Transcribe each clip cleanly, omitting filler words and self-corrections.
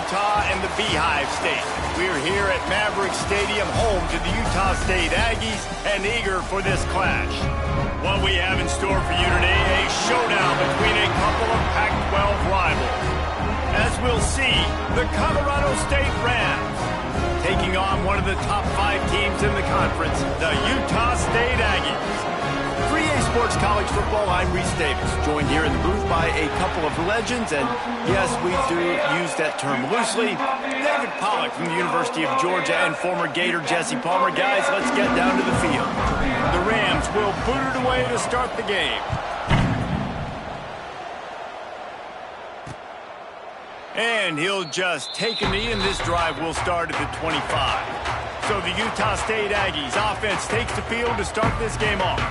Utah and the Beehive State. We're here at Maverick Stadium, home to the Utah State Aggies, and eager for this clash. What we have in store for you today, a showdown between a couple of Pac-12 rivals. As we'll see, the Colorado State Rams taking on one of the top 5 teams in the conference, the Utah State Aggies. 3A Sports College Football, I'm Reese Davis, joined here in the booth by a couple of legends, and yes, we do use that term loosely. David Pollack from the University of Georgia and former Gator Jesse Palmer. Guys, let's get down to the field. The Rams will boot it away to start the game. And he'll just take a knee, and this drive will start at the 25. So the Utah State Aggies offense takes the field to start this game off.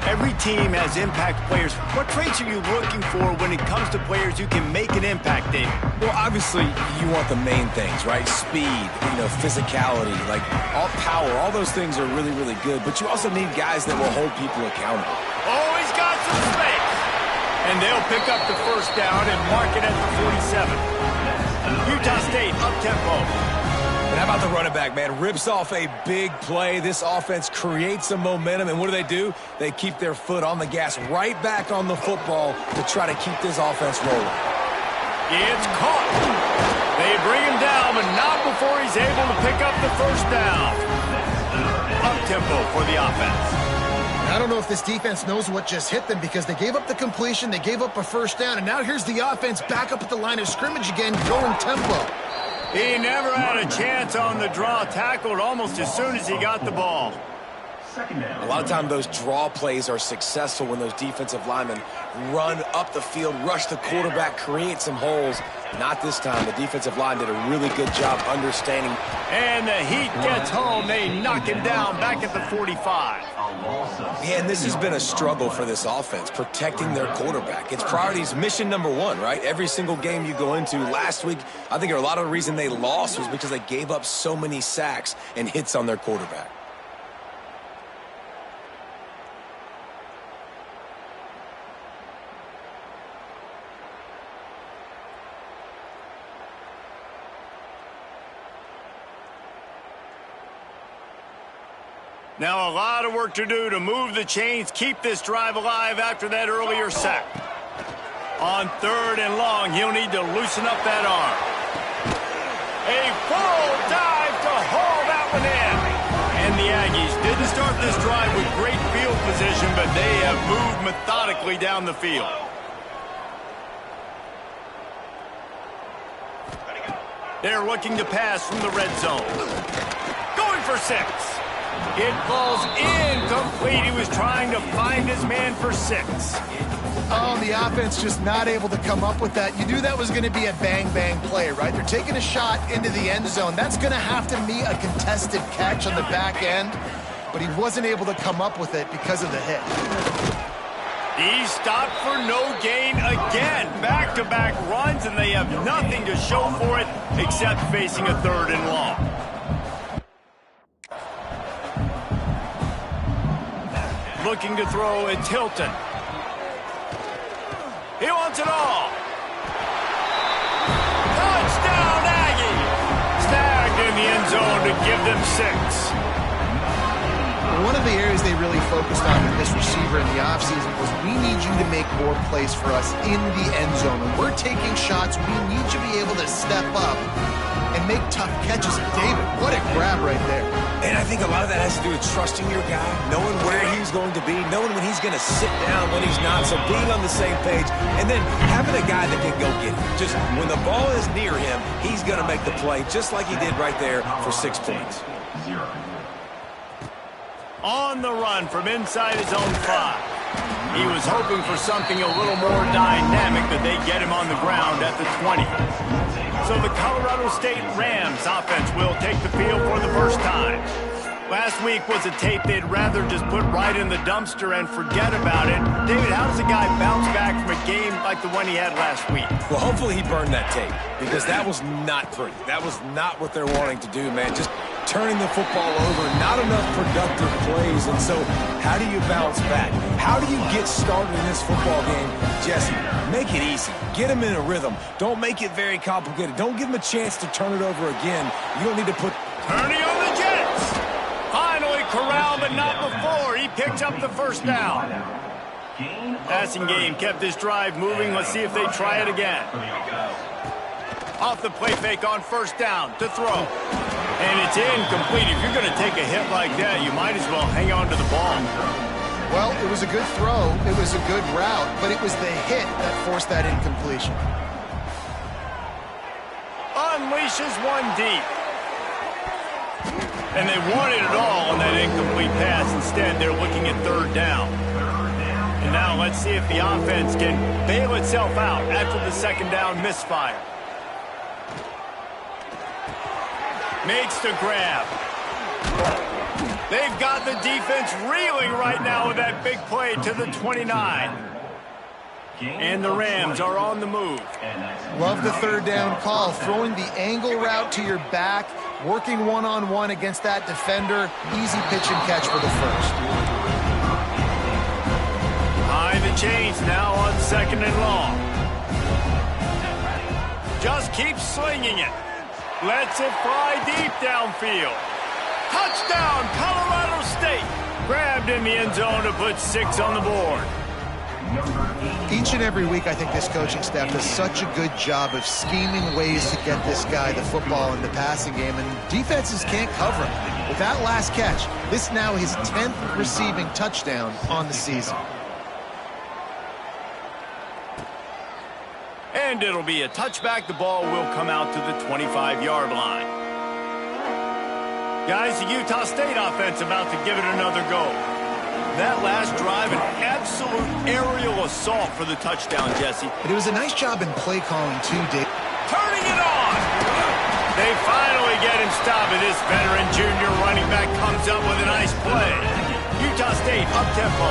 Every team has impact players. What traits are you looking for when it comes to players who can make an impact, David? Well, obviously, you want the main things, right? Speed, physicality, like all power. All those things are really, really good. But you also need guys that will hold people accountable. Oh, he's got some space. And they'll pick up the first down and mark it at the 47. Utah State up-tempo. And how about the running back, man? Rips off a big play. This offense creates some momentum. And what do? They keep their foot on the gas right back on the football to try to keep this offense rolling. It's caught. They bring him down, but not before he's able to pick up the first down. Up-tempo for the offense. I don't know if this defense knows what just hit them because they gave up the completion, they gave up a first down, and now here's the offense back up at the line of scrimmage again, going tempo. He never had a chance on the draw, tackled almost as soon as he got the ball. A lot of times those draw plays are successful when those defensive linemen run up the field, rush the quarterback, create some holes. Not this time. The defensive line did a really good job understanding. And the heat gets home. They knock him down back at the 45. Yeah, and this has been a struggle for this offense, protecting their quarterback. It's priorities, mission number 1, right? Every single game you go into. Last week, I think a lot of the reason they lost was because they gave up so many sacks and hits on their quarterback. Now a lot of work to do to move the chains, keep this drive alive after that earlier sack. On 3rd and long, he'll need to loosen up that arm. A full dive to haul that one in. And the Aggies didn't start this drive with great field position, but they have moved methodically down the field. They're looking to pass from the red zone. Going for 6. It falls incomplete. He was trying to find his man for 6. Oh, the offense just not able to come up with that. You knew that was going to be a bang-bang play, right? They're taking a shot into the end zone. That's going to have to be a contested catch on the back end, but he wasn't able to come up with it because of the hit. He stopped for no gain again. Back-to-back runs, and they have nothing to show for it except facing a 3rd and long. Looking to throw at Tilton. He wants it all. Touchdown, Aggie! Snagged in the end zone to give them 6. One of the areas they really focused on with this receiver in the offseason was we need you to make more plays for us in the end zone. When we're taking shots, we need you to be able to step up and make tough catches. David, what a grab right there. And I think a lot of that has to do with trusting your guy, knowing where he's going to be, knowing when he's going to sit down, when he's not, so being on the same page, and then having a guy that can go get it. Just when the ball is near him, he's going to make the play, just like he did right there for 6 points. On the run from inside his own 5. He was hoping for something a little more dynamic, but they get him on the ground at the 20. So the Colorado State Rams offense will take the field for the first time. Last week was a tape they'd rather just put right in the dumpster and forget about it. David, how does a guy bounce back from a game like the one he had last week? Well, hopefully he burned that tape because that was not pretty. That was not what they're wanting to do, man. Just turning the football over, not enough productive plays. And so how do you bounce back? How do you get started in this football game? Jesse, make it easy. Get him in a rhythm. Don't make it very complicated. Don't give him a chance to turn it over again. You don't need to put... Turning on the Jets. Finally corralled, but not before. He picked up the first down. Passing game kept this drive moving. Let's see if they try it again. Off the play fake on first down to throw. And it's incomplete. If you're going to take a hit like that, you might as well hang on to the ball. Well, it was a good throw. It was a good route, but it was the hit that forced that incompletion. Unleashes one deep. And they wanted it all on that incomplete pass. Instead, they're looking at third down. And now let's see if the offense can bail itself out after the second down misfire. Makes the grab. They've got the defense reeling right now with that big play to the 29. And the Rams are on the move. Love the third down call. Throwing the angle route to your back, working one-on-one against that defender. Easy pitch and catch for the first. High the chains now on second and long. Just keeps slinging it. Lets it fly deep downfield. Touchdown, Colorado State. Grabbed in the end zone to put 6 on the board. Each and every week, I think this coaching staff does such a good job of scheming ways to get this guy the football in the passing game, and defenses can't cover him. With that last catch, this now his 10th receiving touchdown on the season. And it'll be a touchback. The ball will come out to the 25-yard line. Guys, the Utah State offense about to give it another go. That last drive, an absolute aerial assault for the touchdown, Jesse. But it was a nice job in play calling, too, Dave. Turning it on! They finally get him stopped, and this veteran junior running back comes up with a nice play. Utah State up-tempo.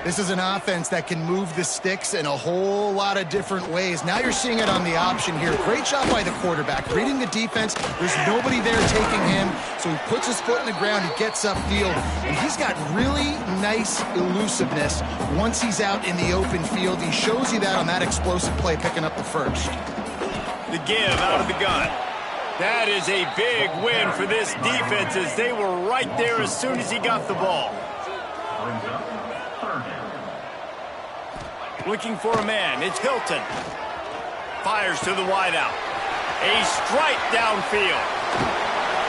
This is an offense that can move the sticks in a whole lot of different ways. Now you're seeing it on the option here. Great job by the quarterback. Reading the defense, there's nobody there taking him, so he puts his foot in the ground, he gets upfield, and he's got really nice elusiveness once he's out in the open field. He shows you that on that explosive play, picking up the first. The give out of the gun. That is a big win for this defense as they were right there as soon as he got the ball. Looking for a man. It's Hilton. Fires to the wideout. A strike downfield.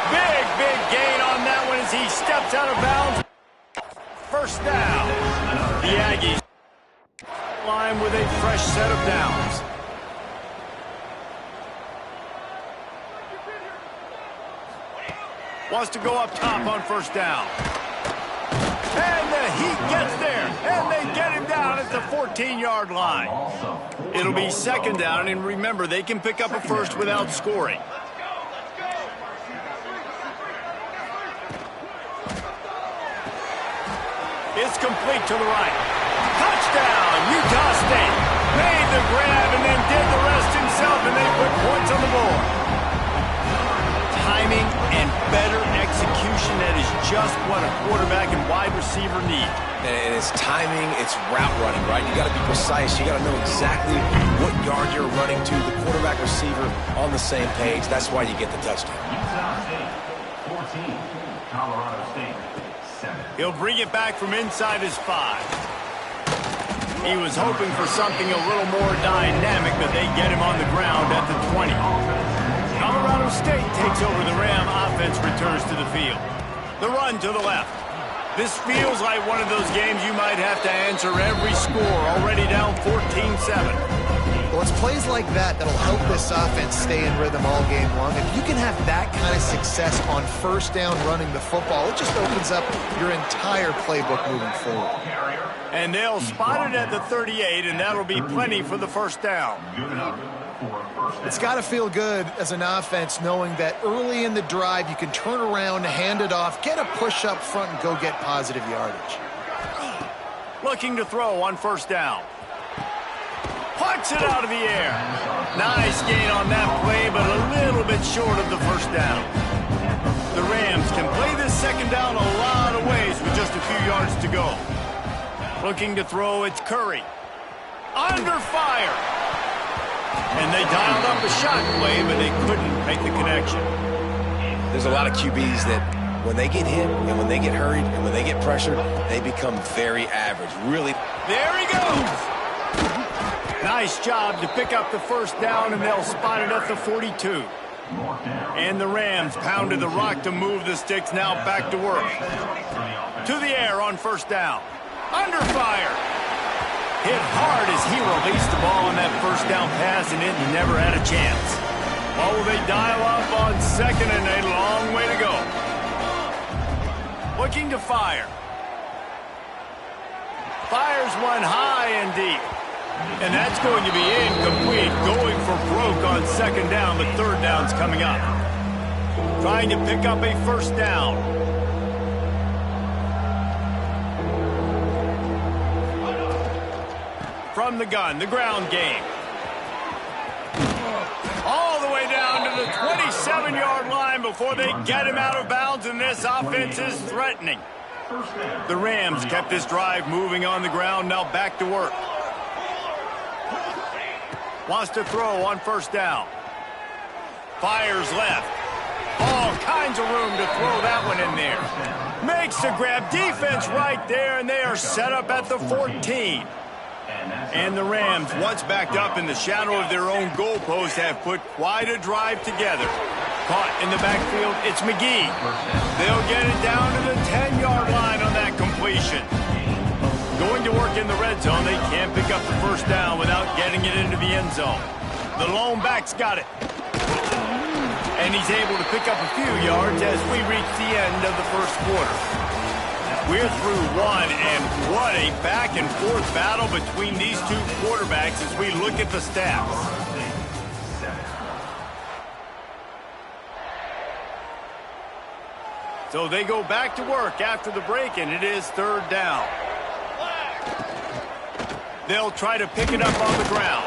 Big gain on that one as he steps out of bounds. First down. The Aggies line with a fresh set of downs. Wants to go up top on first down. And the Heat gets there, and they get him down at the 14-yard line. It'll be second down, and remember, they can pick up a first without scoring. It's complete to the right. Touchdown, Utah State. Made the grab and then did the rest himself, and they put points on the board. Timing and better execution, that is just what a quarterback and wide receiver need. And it's timing, it's route running, right? You got to be precise. You got to know exactly what yard you're running to. The quarterback receiver on the same page. That's why you get the touchdown. Utah State 14, Colorado State 7. He'll bring it back from inside his 5. He was hoping for something a little more dynamic, but they get him on the ground at the 20. Colorado State takes over the Ram. Offense returns to the field. The run to the left. This feels like one of those games you might have to answer every score. Already down 14-7. Well, it's plays like that that'll help this offense stay in rhythm all game long. If you can have that kind of success on first down running the football, it just opens up your entire playbook moving forward. And they'll spot it at the 38, and that'll be plenty for the first down. It's got to feel good as an offense knowing that early in the drive you can turn around, hand it off, get a push up front, and go get positive yardage. Looking to throw on first down. Pucks it out of the air. Nice gain on that play, but a little bit short of the first down. The Rams can play this second down a lot of ways with just a few yards to go. Looking to throw, it's Curry. Under fire. And they dialed up a shot play, but they couldn't make the connection. There's a lot of QBs that when they get hit and when they get hurried and when they get pressured, they become very average. Really. There he goes. Nice job to pick up the first down, and they'll spot it at the 42. And the Rams pounded the rock to move the sticks, now back to work. To the air on first down. Under fire. Hit hard as he released the ball on that first down pass, and it never had a chance. Oh, they dial up on second, and a long way to go. Looking to fire. Fires one high and deep. And that's going to be incomplete. Going for broke on second down, but third down's coming up. Trying to pick up a first down. From the gun, the ground game. All the way down to the 27-yard line before they get him out of bounds, and this offense is threatening. The Rams kept this drive moving on the ground, now back to work. Wants to throw on first down. Fires left. All kinds of room to throw that one in there. Makes the grab. Defense right there, and they are set up at the 14. And the Rams, once backed up in the shadow of their own goalpost, have put quite a drive together. Caught in the backfield, it's McGee. They'll get it down to the 10-yard line on that completion. Going to work in the red zone, they can't pick up the first down without getting it into the end zone. The lone back's got it. And he's able to pick up a few yards as we reach the end of the first quarter. We're through one, and what a back-and-forth battle between these two quarterbacks as we look at the stats. So they go back to work after the break, and it is third down. They'll try to pick it up on the ground.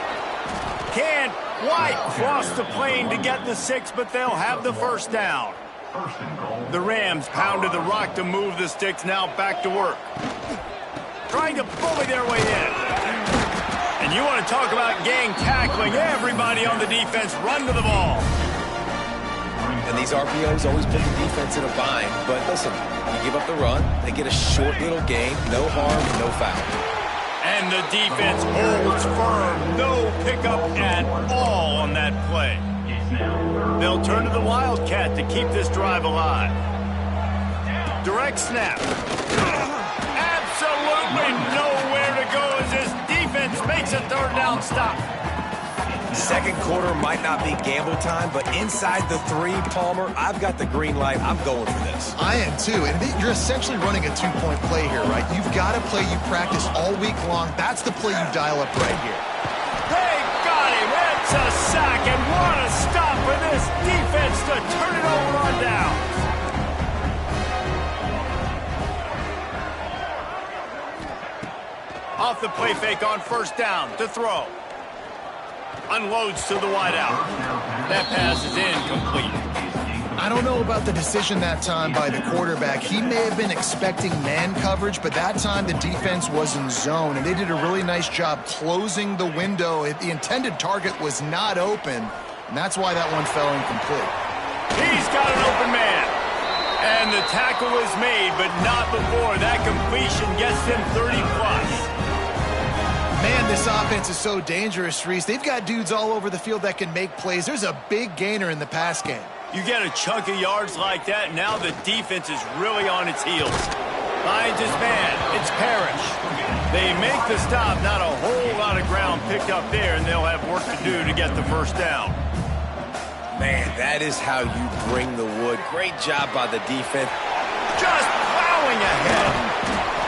Can't quite cross the plane to get the 6, but they'll have the first down. The Rams pounded the rock to move the sticks, now back to work. Trying to bully their way in. And you want to talk about gang tackling. Everybody on the defense run to the ball. And these RPOs always put the defense in a bind. But listen, you give up the run, they get a short little gain, no harm, no foul. And the defense holds firm. No pickup at all on that play. They'll turn to the Wildcat to keep this drive alive. Direct snap. Absolutely nowhere to go as this defense makes a third down stop. Second quarter might not be gamble time, but inside the 3, Palmer, I've got the green light. I'm going for this. I am too, and you're essentially running a 2-point play here, right? You've got a play you practice all week long. That's the play you dial up right here. They got him. It's a sack, and what a stop for this defense to turn it over on downs. Off the play fake on first down to throw. Unloads to the wideout. That pass is incomplete. I don't know about the decision that time by the quarterback. He may have been expecting man coverage, but that time the defense was in zone, and they did a really nice job closing the window. The intended target was not open, and that's why that one fell incomplete. He's got an open man. And the tackle is made, but not before that completion gets them 30+. Man, this offense is so dangerous, Reese. They've got dudes all over the field that can make plays. There's a big gainer in the pass game. You get a chunk of yards like that, now the defense is really on its heels. Finds his man. It's Parrish. They make the stop. Not a whole lot of ground picked up there, and they'll have work to do to get the first down. Man, that is how you bring the wood. Great job by the defense. Just plowing ahead.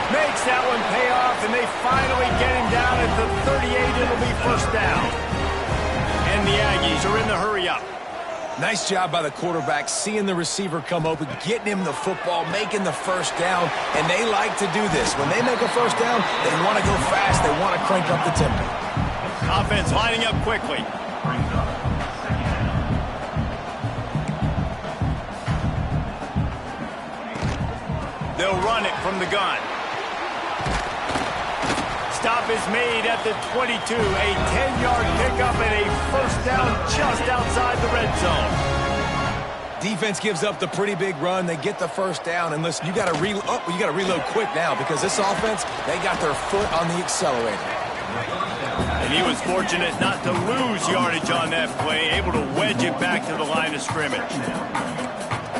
Makes that one pay off, and they finally get him down at the 38. It'll be first down. And the Aggies are in the hurry-up. Nice job by the quarterback, seeing the receiver come open, getting him the football, making the first down, and they like to do this. When they make a first down, they want to go fast. They want to crank up the tempo. Offense lining up quickly. They'll run it from the gun. Stop is made at the 22. A 10-yard pickup and a first down just outside the red zone. Defense gives up the pretty big run. They get the first down. And listen, you got to reload quick now because this offense, they got their foot on the accelerator. And he was fortunate not to lose yardage on that play, able to wedge it back to the line of scrimmage.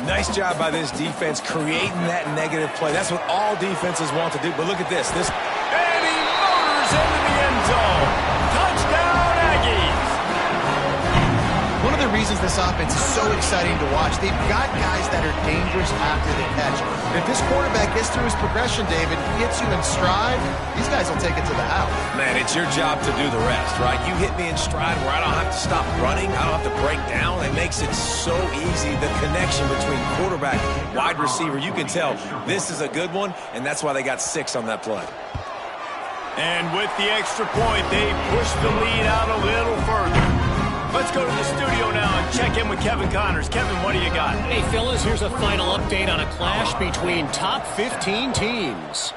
Nice job by this defense creating that negative play. That's what all defenses want to do. But look at this. And he motors into the end zone. Touchdown, Aggies. One of the reasons this offense is so exciting to watch, they've got guys that are dangerous after the catch. And if this quarterback gets through his progression, David, he hits you in stride, these guys will take it to the house. Man, it's your job to do the rest, right? You hit me in stride where I don't have to stop running. I don't have to break down. It makes it so easy. The connection between quarterback, wide receiver, you can tell this is a good one, and that's why they got 6 on that play. And with the extra point, they push the lead out a little further. Let's go to the studio now and check in with Kevin Connors. Kevin, what do you got? Hey, fellas, here's a final update on a clash between top 15 teams.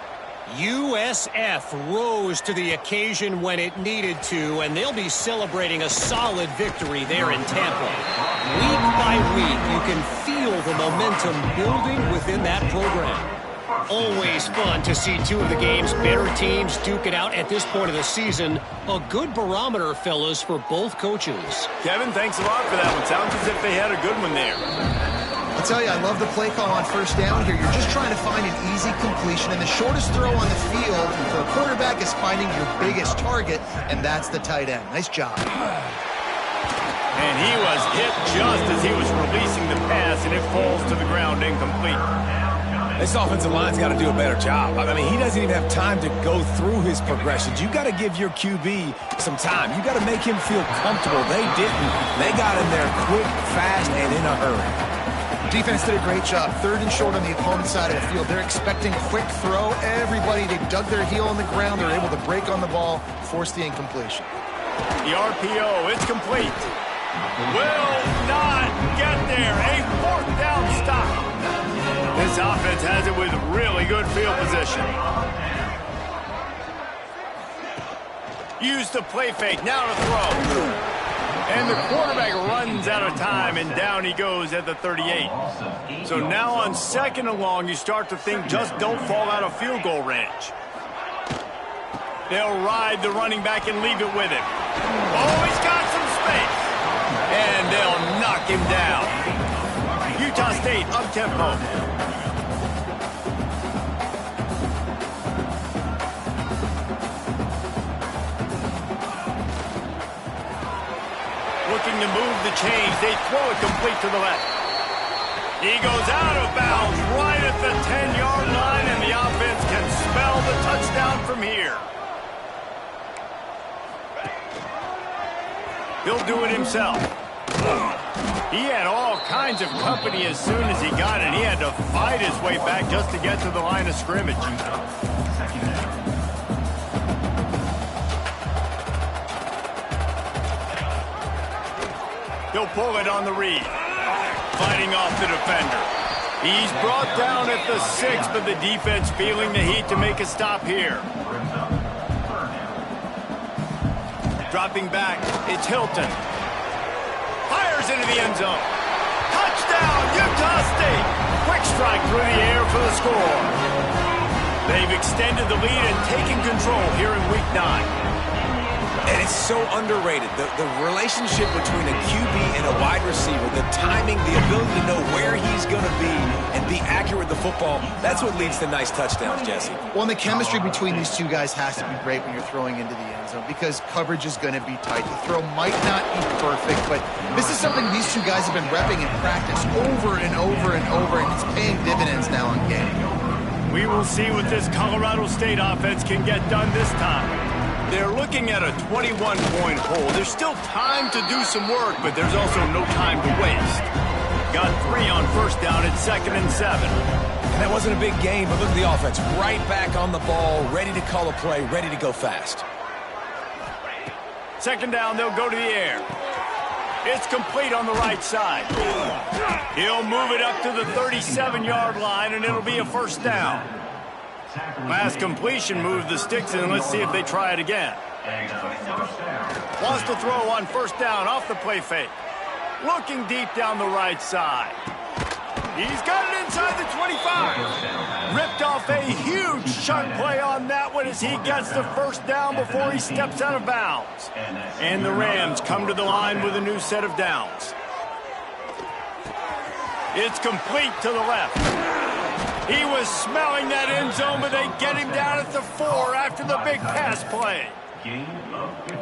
USF rose to the occasion when it needed to, and they'll be celebrating a solid victory there in Tampa. Week by week, you can feel the momentum building within that program. Always fun to see two of the game's better teams duke it out at this point of the season. A good barometer, fellas, for both coaches. Kevin, thanks a lot for that one. Sounds as if they had a good one there. I'll tell you, I love the play call on first down here. You're just trying to find an easy completion, and the shortest throw on the field for a quarterback is finding your biggest target, and that's the tight end. Nice job. And he was hit just as he was releasing the pass, and it falls to the ground incomplete. This offensive line's got to do a better job. I mean, he doesn't even have time to go through his progressions. You got to give your QB some time. You got to make him feel comfortable. They didn't. They got in there quick, fast, and in a hurry. Defense did a great job. 3rd and short on the opponent's side of the field. They're expecting quick throw. Everybody, they dug their heel on the ground. They're able to break on the ball, force the incompletion. The RPO, it's complete. Will not get there. A 4th down stop. This offense has it with really good field position. Use the play fake, now to throw. And the quarterback runs out of time, and down he goes at the 38. So now on 2nd and long, you start to think just don't fall out of field goal range. They'll ride the running back and leave it with him. Oh, he's got some space. And they'll knock him down. Utah State up-tempo. Looking to move the chains. They throw it complete to the left. He goes out of bounds right at the 10-yard line, and the offense can smell the touchdown from here. He'll do it himself. He had all kinds of company as soon as he got it. He had to fight his way back just to get to the line of scrimmage. He'll pull it on the read. Fighting off the defender. He's brought down at the 6, but the defense feeling the heat to make a stop here. Dropping back, it's Hilton. Fires into the end zone. Touchdown, Utah State. Quick strike through the air for the score. They've extended the lead and taken control here in Week 9. And it's so underrated. The relationship between a QB and a wide receiver, the timing, the ability to know where he's going to be and be accurate with the football, that's what leads to nice touchdowns, Jesse. Well, and the chemistry between these two guys has to be great when you're throwing into the end zone because coverage is going to be tight. The throw might not be perfect, but this is something these two guys have been repping in practice over and over and over, and it's paying dividends now on game. We will see what this Colorado State offense can get done this time. They're looking at a 21-point hole. There's still time to do some work, but there's also no time to waste. Got 3 on first down at 2nd and 7. And that wasn't a big game, but look at the offense. Right back on the ball, ready to call a play, ready to go fast. 2nd down, they'll go to the air. It's complete on the right side. He'll move it up to the 37-yard line, and it'll be a first down. Last completion moved the sticks in. Let's see if they try it again. Wants to throw on first down off the play fake. Looking deep down the right side. He's got it inside the 25. Ripped off a huge chunk play on that one as he gets the first down before he steps out of bounds. And the Rams come to the line with a new set of downs. It's complete to the left. He was smelling that end zone, but they get him down at the 4 after the big pass play.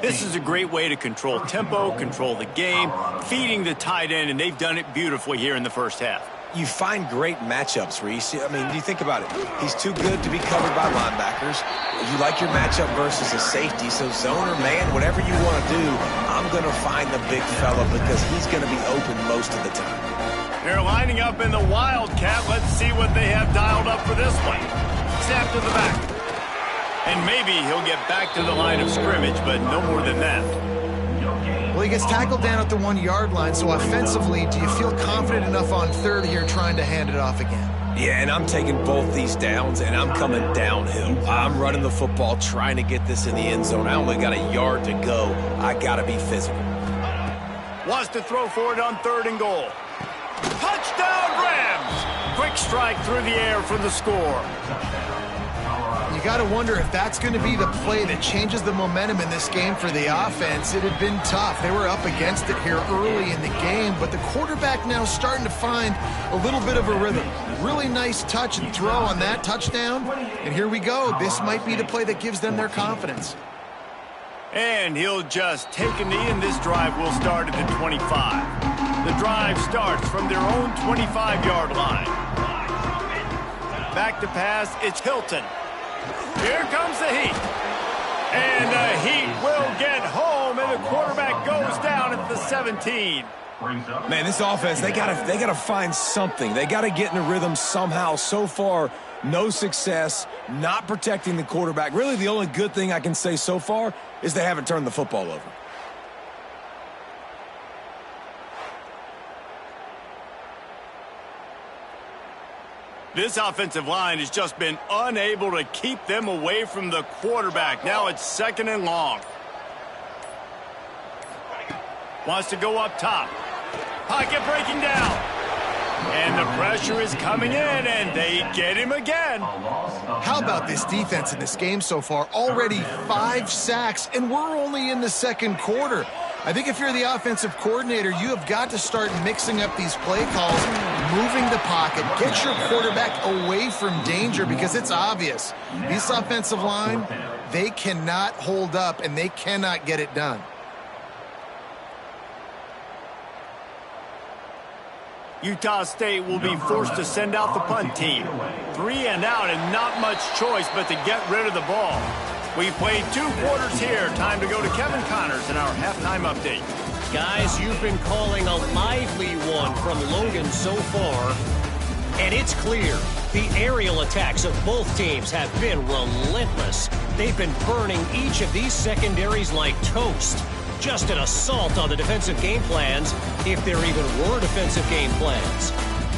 This is a great way to control tempo, control the game, feeding the tight end, and they've done it beautifully here in the first half. You find great matchups, Reese. I mean, you think about it. He's too good to be covered by linebackers. You like your matchup versus a safety, so zone or man, whatever you want to do, I'm going to find the big fella because he's going to be open most of the time. They're lining up in the Wildcat. Let's see what they have dialed up for this one. Snap to the back. And maybe he'll get back to the line of scrimmage, but no more than that. Well, he gets tackled down at the 1-yard line, so offensively, do you feel confident enough on third here trying to hand it off again? Yeah, and I'm taking both these downs, and I'm coming downhill. I'm running the football, trying to get this in the end zone. I only got a yard to go. I got to be physical. Wants to throw for it on 3rd and goal. Touchdown, Rams! Quick strike through the air for the score. You got to wonder if that's going to be the play that changes the momentum in this game for the offense. It had been tough. They were up against it here early in the game, but the quarterback now starting to find a little bit of a rhythm. Really nice touch and throw on that touchdown. And here we go. This might be the play that gives them their confidence. And he'll just take a knee, and this drive will start at the 25. The drive starts from their own 25-yard line. Back to pass, it's Hilton. Here comes the Heat. And the Heat will get home, and the quarterback goes down at the 17. Man, this offense, they gotta find something. They gotta get in a rhythm somehow. So far, no success, not protecting the quarterback. Really, the only good thing I can say so far is they haven't turned the football over. This offensive line has just been unable to keep them away from the quarterback. Now it's 2nd and long. Wants to go up top. Pocket breaking down. And the pressure is coming in, and they get him again. How about this defense in this game so far? Already 5 sacks, and we're only in the 2nd quarter. I think if you're the offensive coordinator, you have got to start mixing up these play calls, moving the pocket, get your quarterback away from danger because it's obvious. This offensive line, they cannot hold up, and they cannot get it done. Utah State will be forced to send out the punt team. 3 and out and not much choice but to get rid of the ball. We played 2 quarters here. Time to go to Kevin Connors in our halftime update. Guys, you've been calling a lively one from Logan so far. And it's clear the aerial attacks of both teams have been relentless. They've been burning each of these secondaries like toast. Just an assault on the defensive game plans, if there even were defensive game plans.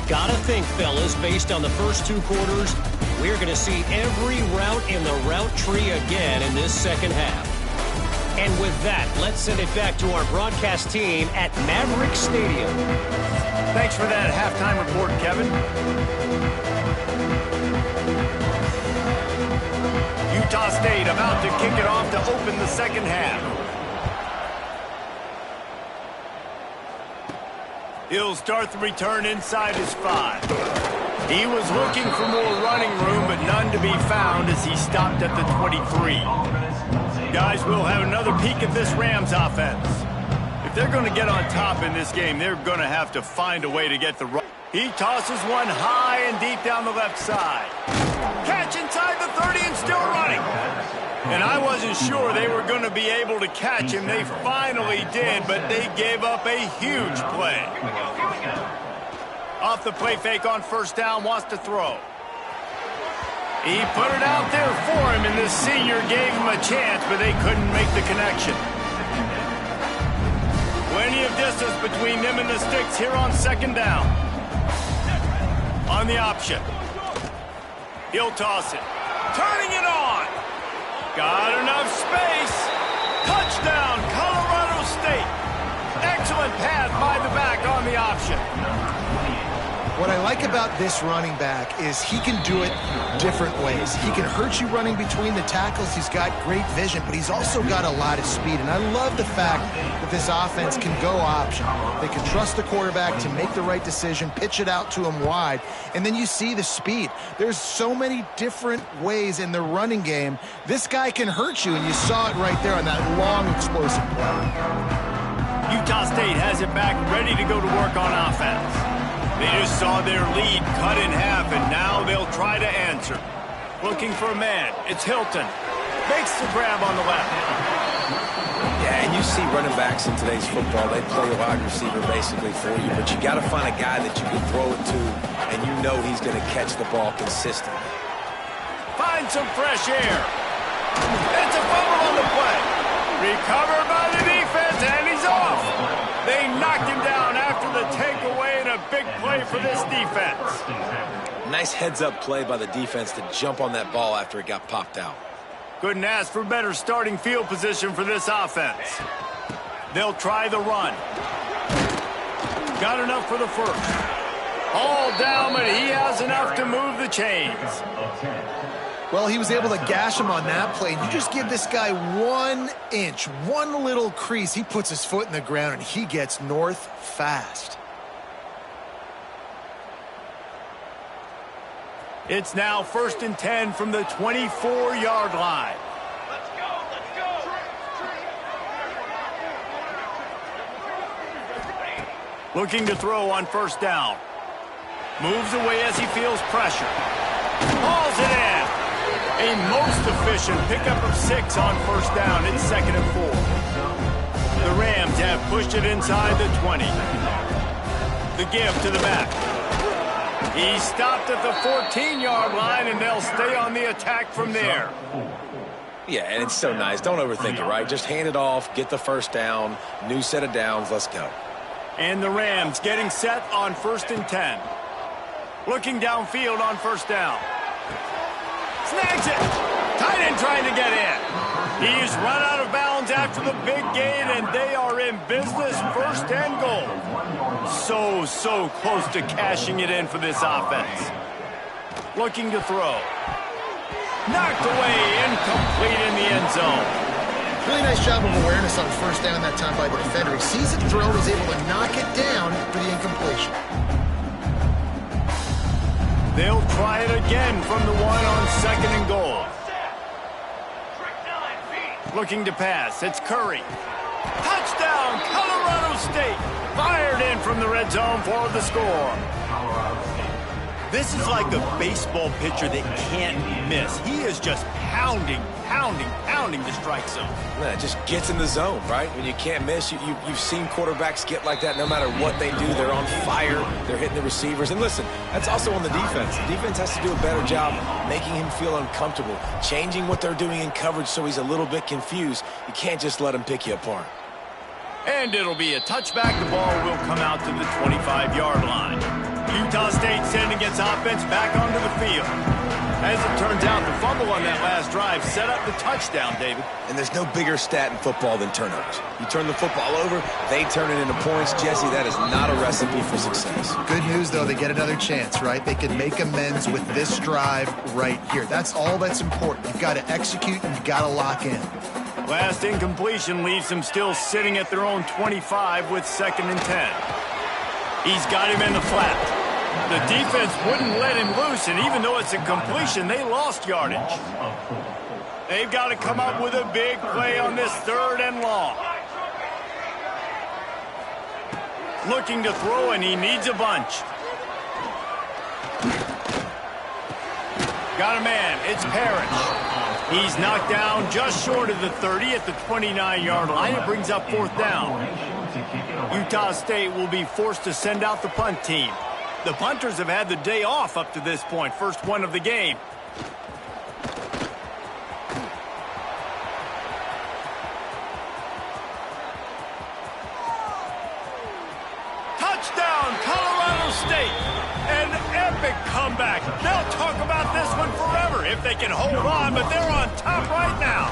Gotta think, fellas, based on the first 2 quarters, we're going to see every route in the route tree again in this 2nd half. And with that, let's send it back to our broadcast team at Maverick Stadium. Thanks for that halftime report, Kevin. Utah State about to kick it off to open the 2nd half. He'll start the return inside his 5. He was looking for more running room, but none to be found as he stopped at the 23. Guys, we'll have another peek at this Rams offense. If they're going to get on top in this game, they're going to have to find a way to get the run. He tosses one high and deep down the left side. Catch inside the 30 and still running. And I wasn't sure they were going to be able to catch him. They finally did, but they gave up a huge play. Off the play fake on first down, wants to throw. He put it out there for him, and the senior gave him a chance, but they couldn't make the connection. Plenty of distance between them and the sticks here on second down. On the option. He'll toss it. Turning it on. Got enough space. Touchdown, Colorado State. Excellent pass by the back on the option. What I like about this running back is he can do it different ways. He can hurt you running between the tackles. He's got great vision, but he's also got a lot of speed. And I love the fact that this offense can go option. They can trust the quarterback to make the right decision, pitch it out to him wide, and then you see the speed. There's so many different ways in the running game. This guy can hurt you, and you saw it right there on that long, explosive play. Utah State has it back, ready to go to work on offense. They just saw their lead cut in half, and now they'll try to answer. Looking for a man. It's Hilton. Makes the grab on the left. Yeah, and you see running backs in today's football, they play a wide receiver basically for you, but you got to find a guy that you can throw it to, and you know he's going to catch the ball consistently. Find some fresh air. It's a fumble on the play. Recovered by the defense, and he's off. They knocked him down after the takeaway, and a big play for this defense. Nice heads-up play by the defense to jump on that ball after it got popped out. Couldn't ask for better starting field position for this offense. They'll try the run. Got enough for the first. All down, but he has enough to move the chains. Well, he was able to gash him on that play. You just give this guy 1 inch, one little crease. He puts his foot in the ground, and he gets north fast. It's now 1st and 10 from the 24-yard line. Let's go, let's go. Looking to throw on first down. Moves away as he feels pressure. Hauls it in. A most efficient pickup of 6 on first down. It's 2nd and 4. The Rams have pushed it inside the 20. The give to the back. He stopped at the 14-yard line, and they'll stay on the attack from there. Yeah, and it's so nice. Don't overthink it, right? Just hand it off, get the first down, new set of downs, let's go. And the Rams getting set on 1st and 10. Looking downfield on first down. Snags it. Tight end trying to get in. He's run out of bounds after the big gain, and they are in business, 1st and goal. So close to cashing it in for this offense. Looking to throw. Knocked away, incomplete in the end zone. Really nice job of awareness on first down that time by the defender. He sees it throw, is able to knock it down for the incompletion. They'll try it again from the one on 2nd and goal. Looking to pass. It's Curry. Touchdown, Colorado State. Fired in from the red zone for the score. This is like a baseball pitcher that can't miss. He is just pounding the strike zone. Yeah, it just gets in the zone, right? When you can't miss, you've seen quarterbacks get like that no matter what they do. They're on fire. They're hitting the receivers. And listen, that's also on the defense. The defense has to do a better job making him feel uncomfortable, changing what they're doing in coverage so he's a little bit confused. You can't just let him pick you apart. And it'll be a touchback. The ball will come out to the 25-yard line. Utah State sending its offense back onto the field. As it turns out, the fumble on that last drive set up the touchdown, David. And there's no bigger stat in football than turnovers. You turn the football over, they turn it into points. Jesse, that is not a recipe for success. Good news, though, they get another chance, right? They can make amends with this drive right here. That's all that's important. You've got to execute and you've got to lock in. Last incompletion leaves them still sitting at their own 25 with 2nd and 10. He's got him in the flat. The defense wouldn't let him loose, and even though it's a completion, they lost yardage. They've got to come up with a big play on this 3rd and long. Looking to throw, and he needs a bunch. Got a man. It's Parrish. He's knocked down just short of the 30 at the 29-yard line. It brings up 4th down. Utah State will be forced to send out the punt team. The punters have had the day off up to this point. First one of the game. Touchdown, Colorado State. An epic comeback. They'll talk about this one forever if they can hold on, but they're on top right now.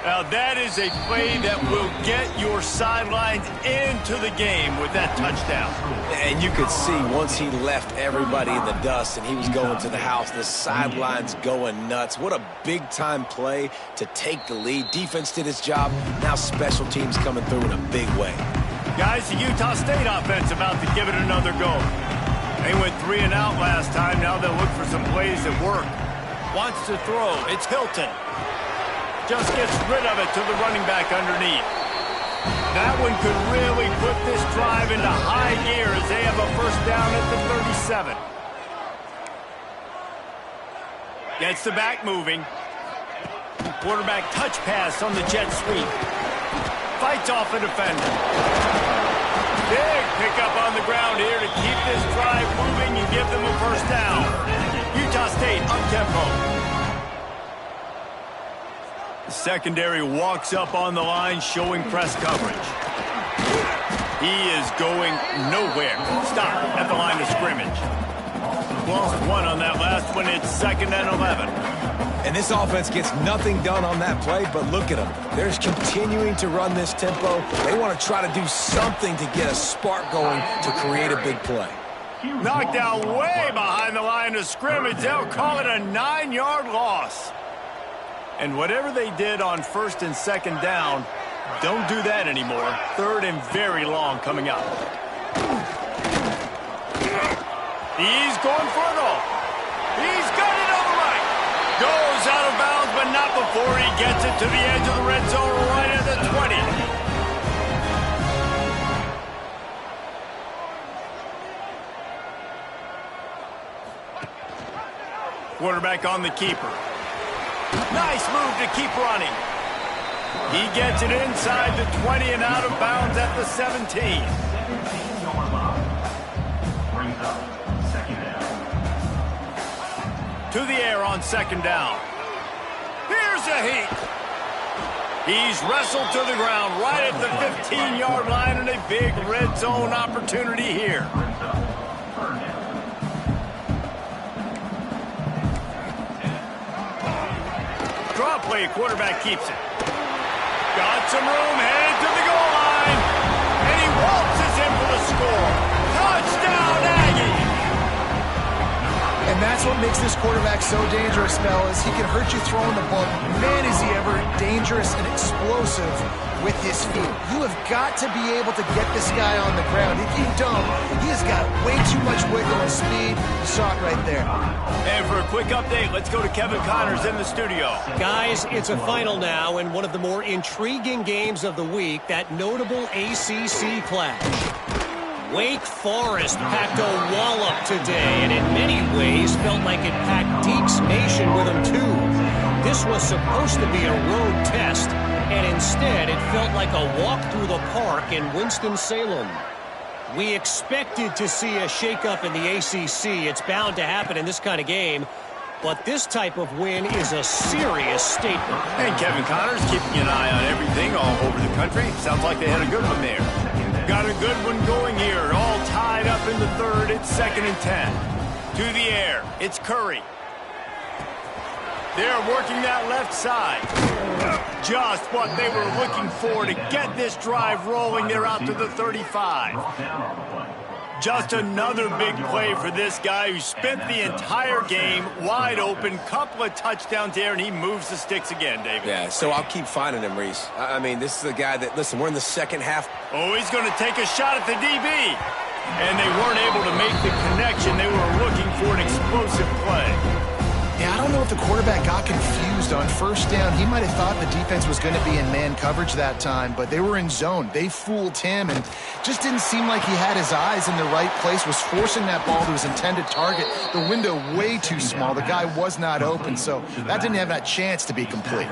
Now, that is a play that will get your sidelines into the game with that touchdown. And you could see once he left everybody in the dust and he was going to the house, the sidelines going nuts. What a big-time play to take the lead. Defense did its job. Now special teams coming through in a big way. Guys, the Utah State offense about to give it another go. They went 3 and out last time. Now they'll look for some plays that work. Wants to throw. It's Hilton. Just gets rid of it to the running back underneath. That one could really put this drive into high gear as they have a first down at the 37. Gets the back moving. Quarterback touch pass on the jet sweep. Fights off a defender. Big pickup on the ground here to keep this drive moving and give them a first down. Utah State up-tempo. The secondary walks up on the line, showing press coverage. He is going nowhere. Stop at the line of scrimmage. Lost 1 on that last one. It's 2nd and 11. And this offense gets nothing done on that play, but look at them. They're just continuing to run this tempo. They want to try to do something to get a spark going to create a big play. Knocked down way behind the line of scrimmage. They'll call it a 9-yard loss. And whatever they did on 1st and 2nd down, don't do that anymore. 3rd and very long coming up. He's going for it all. He's got it on the right. Goes out of bounds, but not before he gets it to the edge of the red zone right at the 20. Quarterback on the keeper. Nice move to keep running. He gets it inside the 20 and out of bounds at the 17. To the air on 2nd down. Here's a heat. He's wrestled to the ground right at the 15-yard line and a big red zone opportunity here. Draw play, quarterback keeps it. Got some room, headed to the goal line. And he waltzes in for the score. Touchdown, Aggie! And that's what makes this quarterback so dangerous, fellas. He can hurt you throwing the ball. Man, is he ever dangerous and explosive with his feet. You have got to be able to get this guy on the ground. If you don't, he has got way too much wiggle and speed. You saw it right there. And for a quick update, let's go to Kevin Connors in the studio. Guys, it's a final now in one of the more intriguing games of the week, that notable ACC clash. Wake Forest packed a wallop today, and in many ways felt like it packed Deeks Nation with them too. This was supposed to be a road test, and instead it felt like a walk through the park in Winston-Salem. We expected to see a shakeup in the ACC. It's bound to happen in this kind of game. But this type of win is a serious statement. And Kevin Connors keeping an eye on everything all over the country. Sounds like they had a good one there. Got a good one going here. All tied up in the 3rd. It's 2nd and 10. To the air. It's Curry. They're working that left side. Just what they were looking for to get this drive rolling. They're out to the 35. Just another big play for this guy who spent the entire game wide open. Couple of touchdowns there, and he moves the sticks again, David. Yeah, so I'll keep finding him, Reese. I mean, this is a guy that, listen, we're in the 2nd half. Oh, he's going to take a shot at the DB. And they weren't able to make the connection. They were looking for an explosive play. Yeah, I don't know if the quarterback got confused on 1st down. He might have thought the defense was going to be in man coverage that time, but they were in zone. They fooled him and just didn't seem like he had his eyes in the right place, was forcing that ball to his intended target. The window way too small. The guy was not open, so that didn't have that chance to be complete.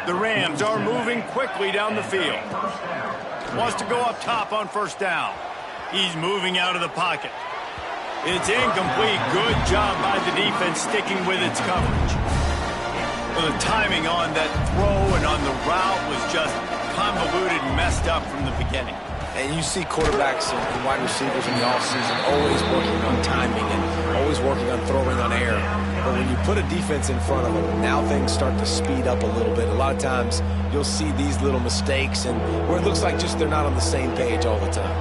The Rams are moving quickly down the field. Wants to go up top on 1st down. He's moving out of the pocket. It's incomplete. Good job by the defense sticking with its coverage. Well, the timing on that throw and on the route was just convoluted and messed up from the beginning. And you see quarterbacks and wide receivers in the offseason always working on timing and always working on throwing on air. But when you put a defense in front of them, now things start to speed up a little bit. A lot of times you'll see these little mistakes and where it looks like just they're not on the same page all the time.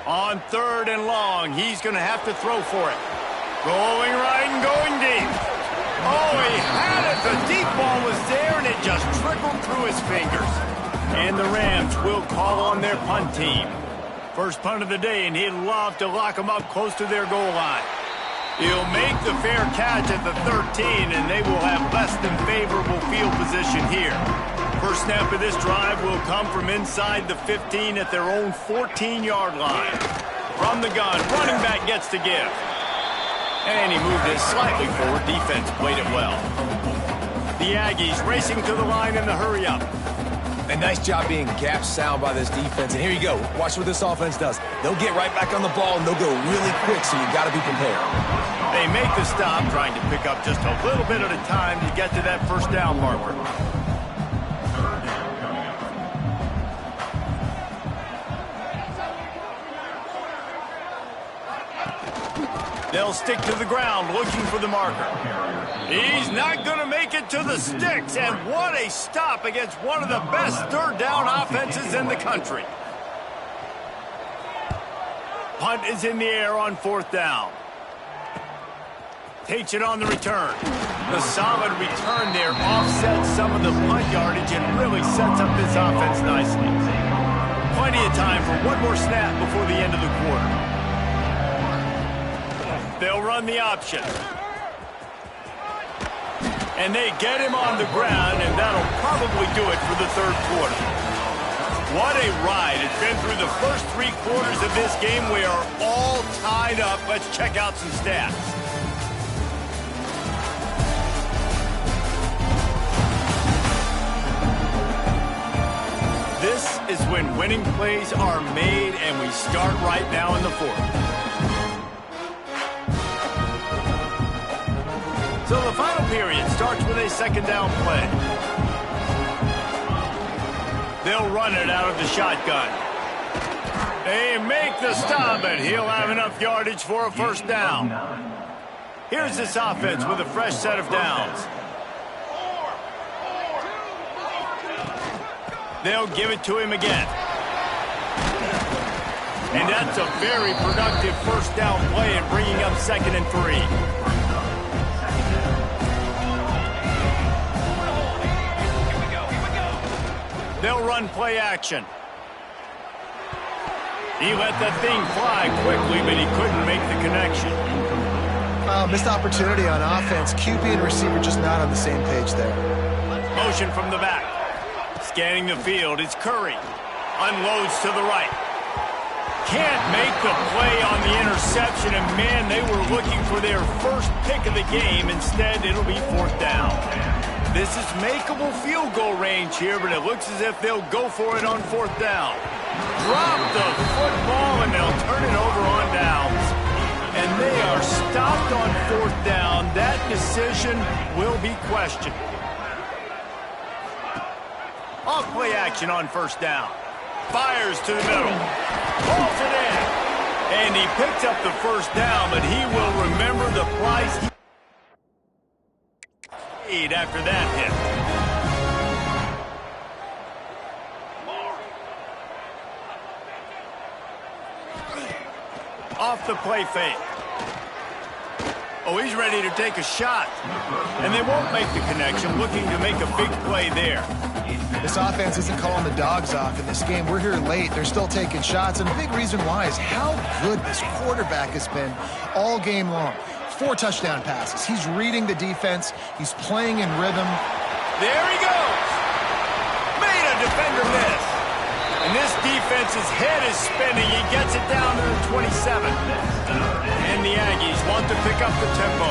On 3rd and long, he's going to have to throw for it. Going right and going deep. Oh, he had it. The deep ball was there, and it just trickled through his fingers. And the Rams will call on their punt team. First punt of the day, and he'd love to lock them up close to their goal line. He'll make the fair catch at the 13, and they will have less than favorable field position here. First snap of this drive will come from inside the 15 at their own 14-yard line. From the gun, running back gets to give. And he moved it slightly forward. Defense played it well. The Aggies racing to the line in the hurry-up. A nice job being gap sound by this defense. And here you go. Watch what this offense does. They'll get right back on the ball, and they'll go really quick, so you got to be prepared. They make the stop, trying to pick up just a little bit at a time to get to that first down marker. They'll stick to the ground looking for the marker. He's not going to make it to the sticks, and what a stop against one of the best third down offenses in the country. Punt is in the air on 4th down. Takes it on the return. The solid return there offsets some of the punt yardage and really sets up this offense nicely. Plenty of time for one more snap before the end of the quarter. They'll run the option. And they get him on the ground, and that'll probably do it for the 3rd quarter. What a ride. It's been through the first 3 quarters of this game. We are all tied up. Let's check out some stats. This is when winning plays are made, and we start right now in the 4th. So the final period starts with a 2nd down play. They'll run it out of the shotgun. They make the stop, and he'll have enough yardage for a first down. Here's this offense with a fresh set of downs. They'll give it to him again. And that's a very productive first down play and bringing up 2nd and 3. They'll run play action. He let that thing fly quickly, but he couldn't make the connection. Missed opportunity on offense. QB and receiver just not on the same page there. Motion from the back. Scanning the field, it's Curry. Unloads to the right. Can't make the play on the interception, and man, they were looking for their first pick of the game. Instead, it'll be 4th down. This is makeable field goal range here, but it looks as if they'll go for it on 4th down. Drop the football, and they'll turn it over on downs. And they are stopped on 4th down. That decision will be questioned. Off play action on 1st down. Fires to the middle. Pulls it in. And he picks up the first down, but he will remember the price he paid after that hit. Off the play fake. Oh, he's ready to take a shot. And they won't make the connection, looking to make a big play there. This offense isn't calling the dogs off in this game. We're here late. They're still taking shots. And the big reason why is how good this quarterback has been all game long. 4 touchdown passes. He's reading the defense. He's playing in rhythm. There he goes. Made a defender miss. And this defense's head is spinning. He gets it down to the 27. And the Aggies want to pick up the tempo.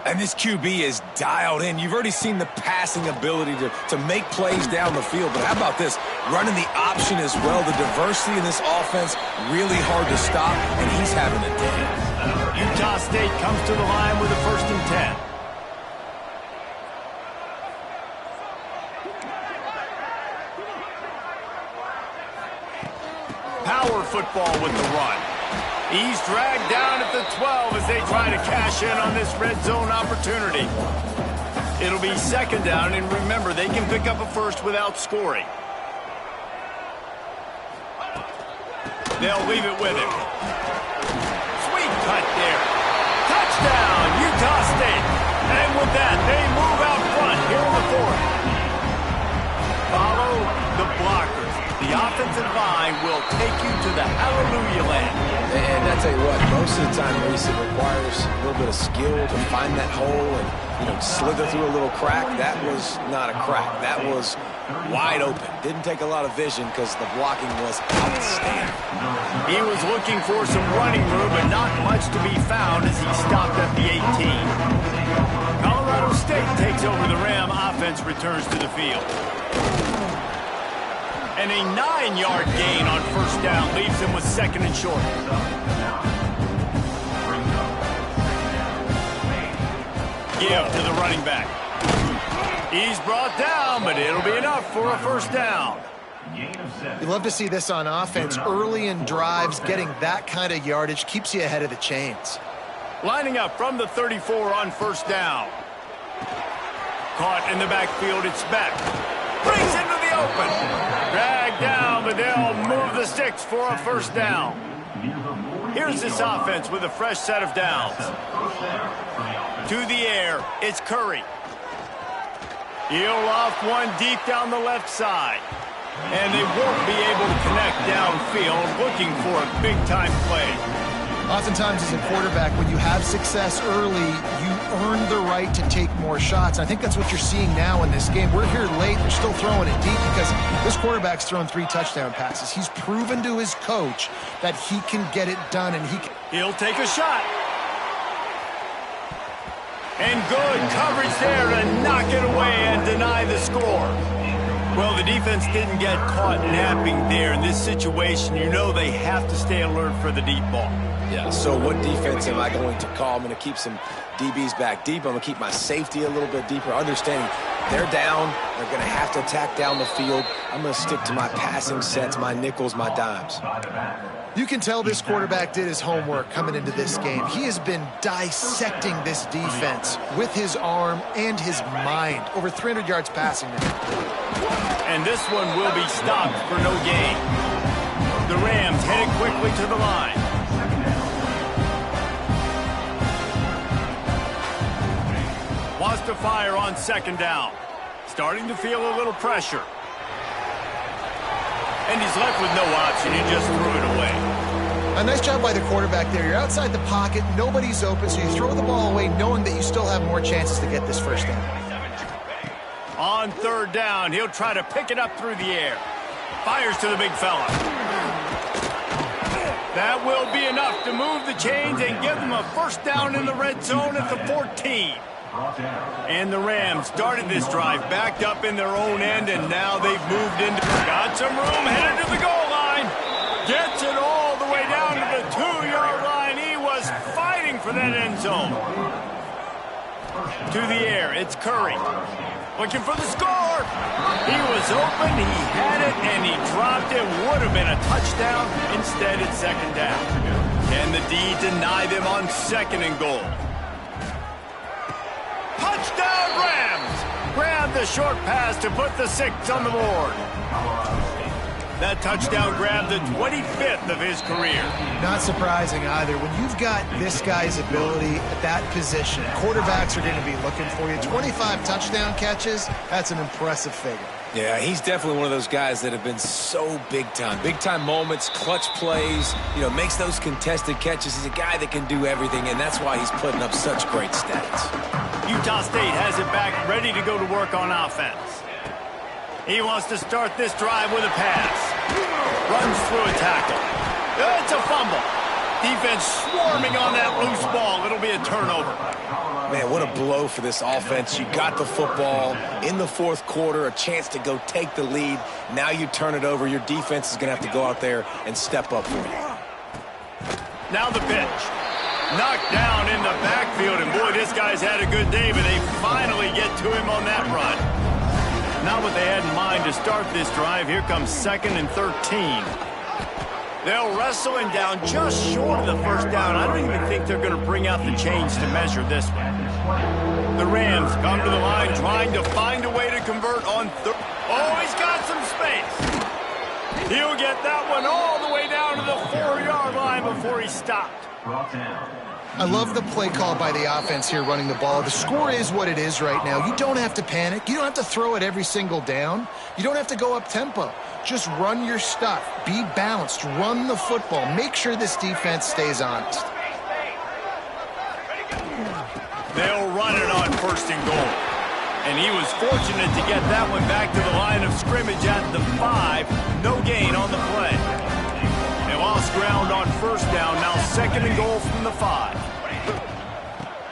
And this QB is dialed in. You've already seen the passing ability to make plays down the field. But how about this? Running the option as well. The diversity in this offense, really hard to stop, and he's having a day. Utah State comes to the line with a 1st and 10. football with the run. He's dragged down at the 12 as they try to cash in on this red zone opportunity. It'll be second down, and remember, they can pick up a first without scoring. They'll leave it with him. Sweet cut there. Touchdown, Utah State. And with that, they move out front here in the fourth. Follow the blockers. The offensive line will take you to the hallelujah land. And I tell you what, most of the time, Reese, it requires a little bit of skill to find that hole and, slither through a little crack. That was not a crack. That was wide open. Didn't take a lot of vision because the blocking was outstanding. He was looking for some running room, but not much to be found as he stopped at the 18. Colorado State takes over the Ram. Offense returns to the field. And a 9-yard gain on first down leaves him with second and short. Give to the running back. He's brought down, but it'll be enough for a first down. You love to see this on offense. Early in drives, getting that kind of yardage keeps you ahead of the chains. Lining up from the 34 on first down. Caught in the backfield, it's Beck. Brings into the open. Dragged down, but they'll move the sticks for a first down. Here's this offense with a fresh set of downs. To the air, it's Curry. He'll off one deep down the left side. And they won't be able to connect downfield, looking for a big-time play. Oftentimes as a quarterback, when you have success early, you earn the right to take more shots. I think that's what you're seeing now in this game. We're here late. They're still throwing it deep because this quarterback's thrown 3 touchdown passes. He's proven to his coach that he can get it done, and He'll take a shot. And good coverage there to knock it away and deny the score. Well, the defense didn't get caught napping there. In this situation, they have to stay alert for the deep ball. Yeah, so what defense am I going to call? I'm going to keep some DBs back deep. I'm going to keep my safety a little bit deeper, understanding they're down. They're going to have to attack down the field. I'm going to stick to my passing sets, my nickels, my dimes. You can tell this quarterback did his homework coming into this game. He has been dissecting this defense with his arm and his mind. Over 300 yards passing now. And this one will be stopped for no gain. The Rams headed quickly to the line. Wants to fire on second down. Starting to feel a little pressure. And he's left with no option. He just threw it away. A nice job by the quarterback there. You're outside the pocket. Nobody's open, so you throw the ball away knowing that you still have more chances to get this first down. On third down, he'll try to pick it up through the air. Fires to the big fella. That will be enough to move the chains and give them a first down in the red zone at the 14. And the Rams started this drive backed up in their own end, and now they've moved into... Got some room, headed to the goal line. Gets it all the way down to the 2-yard line. He was fighting for that end zone. To the air, it's Curry. Looking for the score. He was open, he had it, and he dropped it. Would have been a touchdown. Instead, it's second down. Can the D deny them on second and goal? Touchdown, Rams! Grab the short pass to put the 6 on the board. That touchdown grabbed the 25th of his career. Not surprising either. When you've got this guy's ability at that position, quarterbacks are going to be looking for you. 25 touchdown catches, that's an impressive figure. Yeah, he's definitely one of those guys that have been so big time. Big time moments, clutch plays, makes those contested catches. He's a guy that can do everything, and that's why he's putting up such great stats. Utah State has it back, ready to go to work on offense. He wants to start this drive with a pass. Runs through a tackle. It's a fumble. Defense swarming on that loose ball. It'll be a turnover. Man, what a blow for this offense. You got the football in the fourth quarter, a chance to go take the lead. Now you turn it over. Your defense is going to have to go out there and step up for you. Now the pitch. Knocked down in the backfield, and boy, this guy's had a good day, but they finally get to him on that run. Not what they had in mind to start this drive. Here comes 2nd and 13. They'll wrestle him down just short of the first down. I don't even think they're going to bring out the chains to measure this one. The Rams come to the line trying to find a way to convert on third. Oh, he's got some space. He'll get that one all the way down to the 4-yard line before he stopped. I love the play call by the offense here running the ball. The score is what it is right now. You don't have to panic. You don't have to throw it every single down. You don't have to go up tempo. Just run your stuff. Be balanced. Run the football. Make sure this defense stays honest. They'll run it on 1st and goal. And he was fortunate to get that one back to the line of scrimmage at the 5. No gain on the play. They lost ground on 1st down. Now 2nd and goal from the 5.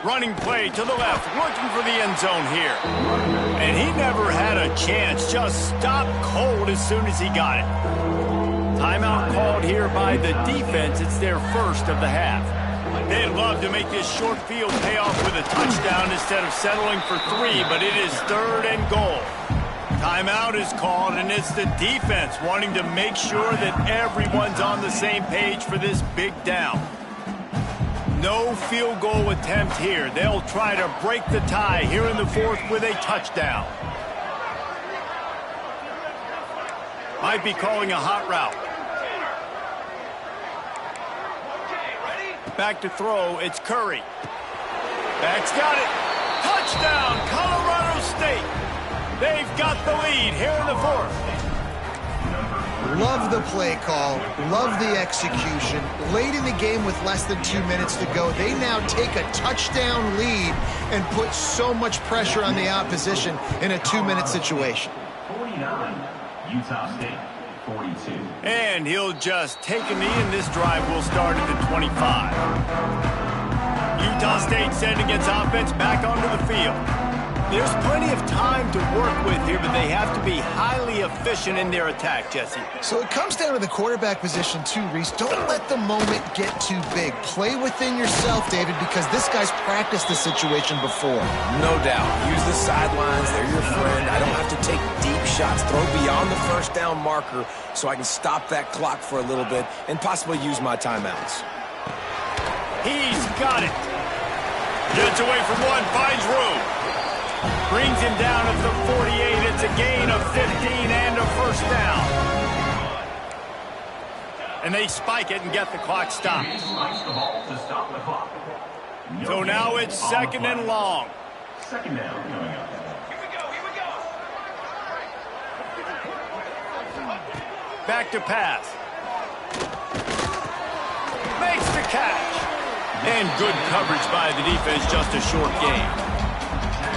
Running play to the left, looking for the end zone here. And he never had a chance, just stopped cold as soon as he got it. Timeout called here by the defense. It's their first of the half. They'd love to make this short field pay off with a touchdown instead of settling for 3, but it is 3rd and goal. Timeout is called, and it's the defense wanting to make sure that everyone's on the same page for this big down. No field goal attempt here. They'll try to break the tie here in the 4th with a touchdown. Might be calling a hot route. Back to throw, it's Curry. Back's got it. Touchdown, Colorado State. They've got the lead here in the 4th. Love the play call. Love the execution. Late in the game with less than 2 minutes to go, they now take a touchdown lead and put so much pressure on the opposition in a 2-minute situation. 49, Utah State. 42. And he'll just take a knee, and this drive will start at the 25. Utah State sending its offense back onto the field. There's plenty of time to work with here, but they have to be highly efficient in their attack, Jesse. So it comes down to the quarterback position too, Reese. Don't let the moment get too big. Play within yourself, David, because this guy's practiced the situation before. No doubt. Use the sidelines. They're your friend. I don't have to take deep shots. Throw beyond the 1st down marker so I can stop that clock for a little bit and possibly use my timeouts. He's got it. Gets away from one, finds room. Brings him down at the 48. It's a gain of 15 and a 1st down. And they spike it and get the clock stopped. So now it's 2nd and long. 2nd down coming up. Here we go. Back to pass. Makes the catch. And good coverage by the defense, just a short gain.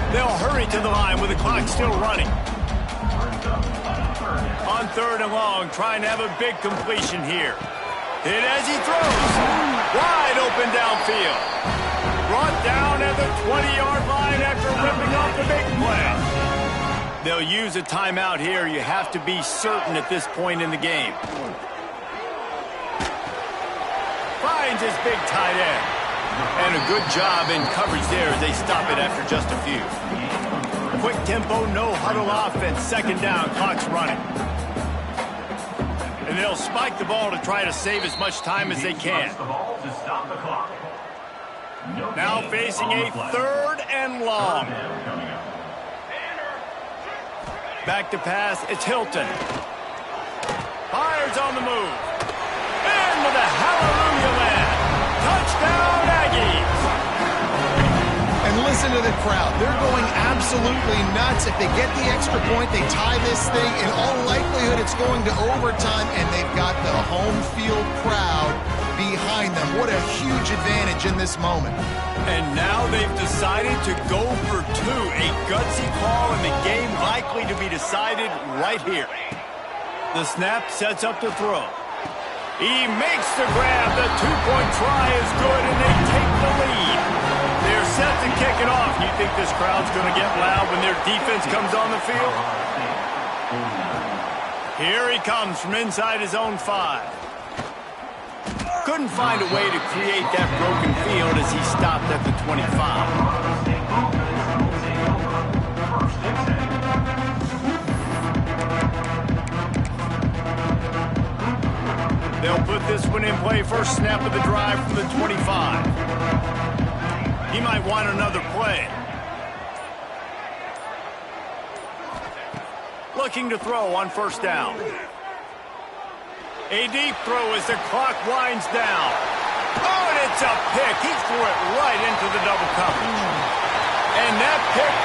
They'll hurry to the line with the clock still running. On 3rd and long, trying to have a big completion here. Hit as he throws. Wide open downfield. Brought down at the 20-yard line after ripping off the big play. They'll use a timeout here. You have to be certain at this point in the game. Finds his big tight end. And a good job in coverage there as they stop it after just a few. Quick tempo, no huddle offense. 2nd down, clock's running. And they'll spike the ball to try to save as much time as they can. Now facing a 3rd and long. Back to pass, it's Hilton. Fires on the move. Into the hallelujah land. Touchdown, Aggies! And listen to the crowd. They're going absolutely nuts. If they get the extra point, they tie this thing. In all likelihood, it's going to overtime, and they've got the home field crowd behind them. What a huge advantage in this moment. And now they've decided to go for 2. A gutsy call, and the game likely to be decided right here. The snap sets up to throw. He makes the grab. The 2-point try is good, and they take the lead. They're set to kick it off. You think this crowd's going to get loud when their defense comes on the field? Here he comes from inside his own 5. Couldn't find a way to create that broken field as he stopped at the 25. They'll put this one in play. First snap of the drive from the 25. He might want another play. Looking to throw on first down. A deep throw as the clock winds down. Oh, and it's a pick. He threw it right into the double coverage. And that pick